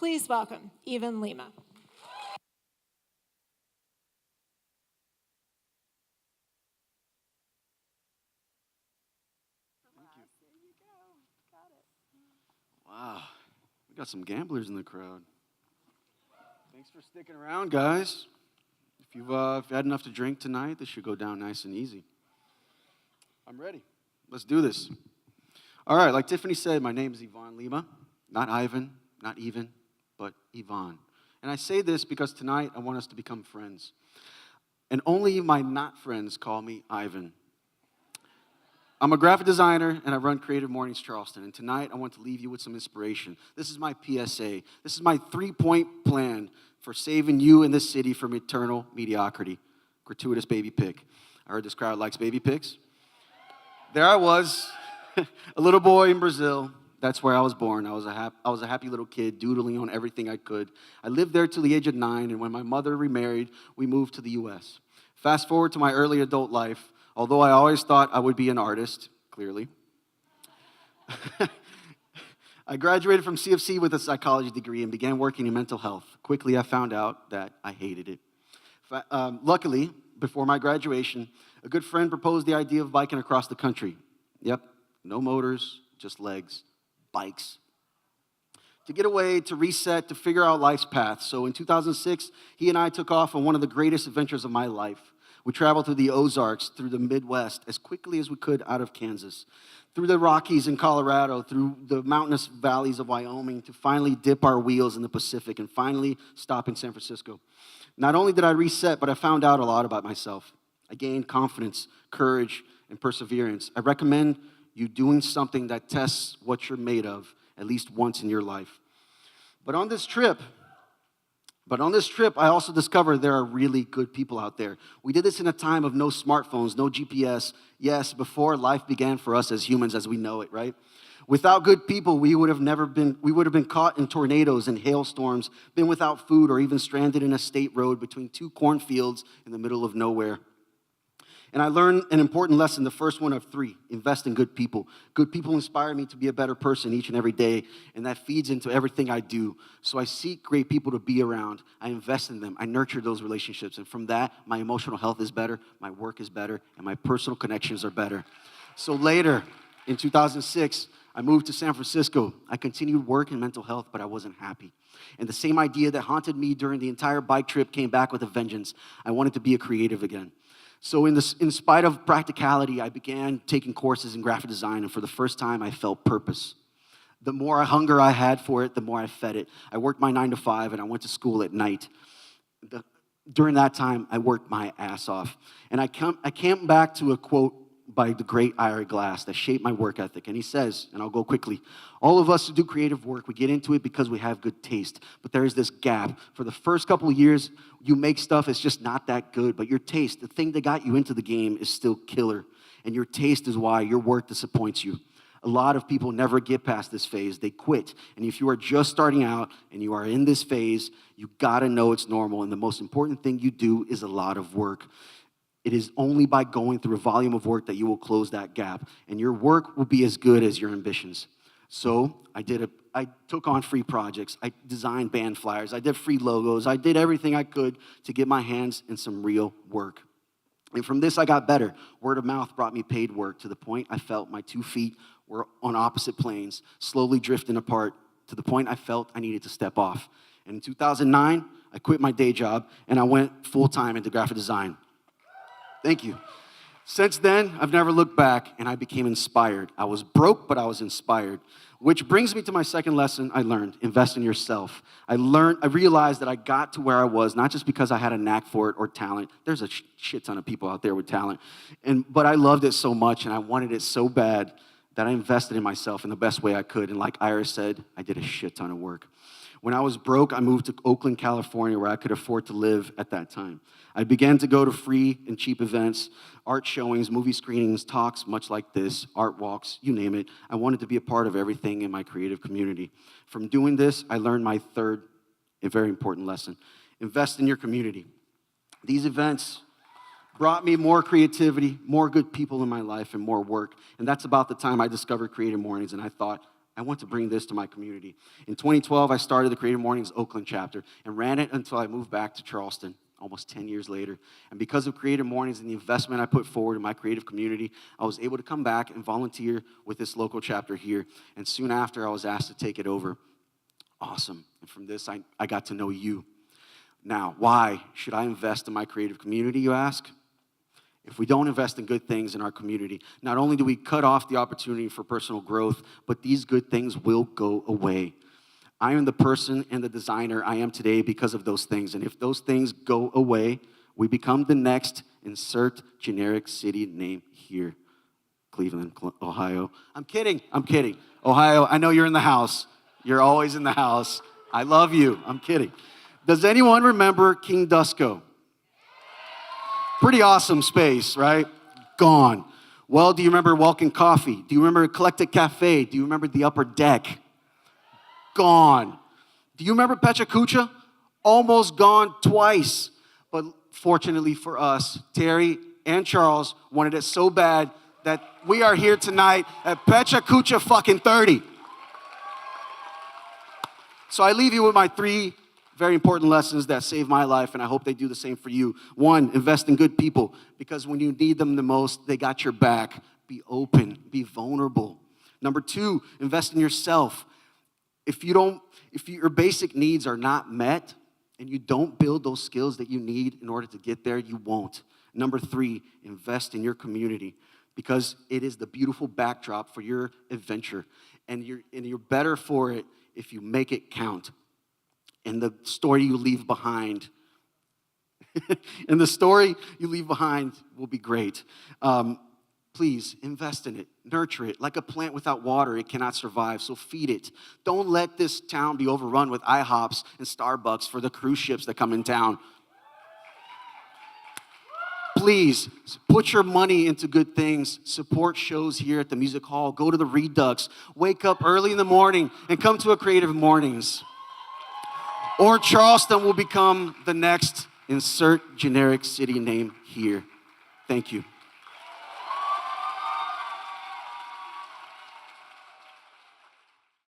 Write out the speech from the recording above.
Please welcome Yvonne Lima. Wow, we got some gamblers in the crowd. Thanks for sticking around, guys. If you've had enough to drink tonight, this should go down nice and easy. I'm ready. Let's do this. All right, like Tiffany said, my name is Yvonne Lima. Not Ivan, not even, but Yvonne. And I say this because tonight I want us to become friends. And only my not friends call me Ivan. I'm a graphic designer, and I run Creative Mornings Charleston. And tonight, I want to leave you with some inspiration. This is my PSA. This is my 3-point plan for saving you and this city from eternal mediocrity. Gratuitous baby pick. I heard this crowd likes baby picks. There I was, a little boy in Brazil. That's where I was born. I was a happy little kid, doodling on everything I could. I lived there till the age of 9, and when my mother remarried, we moved to the U.S. Fast forward to my early adult life. Although I always thought I would be an artist, clearly. I graduated from CFC with a psychology degree and began working in mental health. Quickly, I found out that I hated it. Luckily, before my graduation, a good friend proposed the idea of biking across the country. Yep, no motors, just legs, bikes. To get away, to reset, to figure out life's path. So in 2006, he and I took off on one of the greatest adventures of my life. We traveled through the Ozarks, through the Midwest, as quickly as we could out of Kansas, through the Rockies in Colorado, through the mountainous valleys of Wyoming, to finally dip our wheels in the Pacific and finally stop in San Francisco. Not only did I reset, but I found out a lot about myself. I gained confidence, courage, and perseverance. I recommend you doing something that tests what you're made of at least once in your life. But on this trip, I also discovered there are really good people out there. We did this in a time of no smartphones, no GPS. Yes, before life began for us as humans as we know it, right? Without good people, we would have been caught in tornadoes and hailstorms, been without food, or even stranded in a state road between 2 cornfields in the middle of nowhere. And I learned an important lesson, the first one of 3, invest in good people. Good people inspire me to be a better person each and every day, and that feeds into everything I do. So I seek great people to be around. I invest in them. I nurture those relationships. And from that, my emotional health is better, my work is better, and my personal connections are better. So later, in 2006, I moved to San Francisco. I continued work in mental health, but I wasn't happy. And the same idea that haunted me during the entire bike trip came back with a vengeance. I wanted to be a creative again. So in spite of practicality, I began taking courses in graphic design, and for the first time, I felt purpose. The more hunger I had for it, the more I fed it. I worked my 9 to 5, and I went to school at night. During that time, I worked my ass off. And I came back to a quote by the great Ira Glass that shaped my work ethic. And he says, and I'll go quickly, all of us who do creative work, we get into it because we have good taste. But there is this gap. For the first couple of years, you make stuff, it's just not that good. But your taste, the thing that got you into the game, is still killer. And your taste is why your work disappoints you. A lot of people never get past this phase. They quit. And if you are just starting out and you are in this phase, you gotta know it's normal. And the most important thing you do is a lot of work. It is only by going through a volume of work that you will close that gap. And your work will be as good as your ambitions. So I took on free projects. I designed band flyers. I did free logos. I did everything I could to get my hands in some real work. And from this, I got better. Word of mouth brought me paid work to the point I felt my 2 feet were on opposite planes, slowly drifting apart to the point I felt I needed to step off. And in 2009, I quit my day job, and I went full-time into graphic design. Thank you. Since then, I've never looked back, and I became inspired. I was broke, but I was inspired. Which brings me to my second lesson I learned, invest in yourself. I realized that I got to where I was, not just because I had a knack for it or talent. There's a shit ton of people out there with talent. But I loved it so much, and I wanted it so bad that I invested in myself in the best way I could. And like Iris said, I did a shit ton of work. When I was broke, I moved to Oakland, California, where I could afford to live at that time. I began to go to free and cheap events, art showings, movie screenings, talks much like this, art walks, you name it. I wanted to be a part of everything in my creative community. From doing this, I learned my third and very important lesson. Invest in your community. These events brought me more creativity, more good people in my life, and more work. And that's about the time I discovered Creative Mornings, and I thought, I want to bring this to my community. In 2012, I started the Creative Mornings Oakland chapter and ran it until I moved back to Charleston almost 10 years later. And because of Creative Mornings and the investment I put forward in my creative community, I was able to come back and volunteer with this local chapter here. And soon after, I was asked to take it over. Awesome. And from this, I got to know you. Now, why should I invest in my creative community, you ask? If we don't invest in good things in our community, not only do we cut off the opportunity for personal growth, but these good things will go away. I am the person and the designer I am today because of those things. And if those things go away, we become the next insert generic city name here. Cleveland, Ohio. I'm kidding. Ohio, I know you're in the house. You're always in the house. I love you. I'm kidding. Does anyone remember King Dusko? Pretty awesome space, right? Gone. Well, do you remember Walking Coffee? Do you remember Eclectic Cafe? Do you remember the Upper Deck? Gone. Do you remember Pecha Kucha? Almost gone twice. But fortunately for us, Terry and Charles wanted it so bad that we are here tonight at Pecha Kucha fucking 30. So I leave you with my 3 very important lessons that saved my life, and I hope they do the same for you. 1, invest in good people, because when you need them the most, they got your back. Be open, be vulnerable. Number 2, invest in yourself. If your basic needs are not met, and you don't build those skills that you need in order to get there, you won't. Number 3, invest in your community, because it is the beautiful backdrop for your adventure, and you're better for it if you make it count. And the story you leave behind, will be great. Please invest in it, nurture it. Like a plant without water, it cannot survive, so feed it. Don't let this town be overrun with IHOPs and Starbucks for the cruise ships that come in town. Please, put your money into good things. Support shows here at the Music Hall. Go to the Redux. Wake up early in the morning and come to a Creative Mornings. Or Charleston will become the next insert generic city name here. Thank you.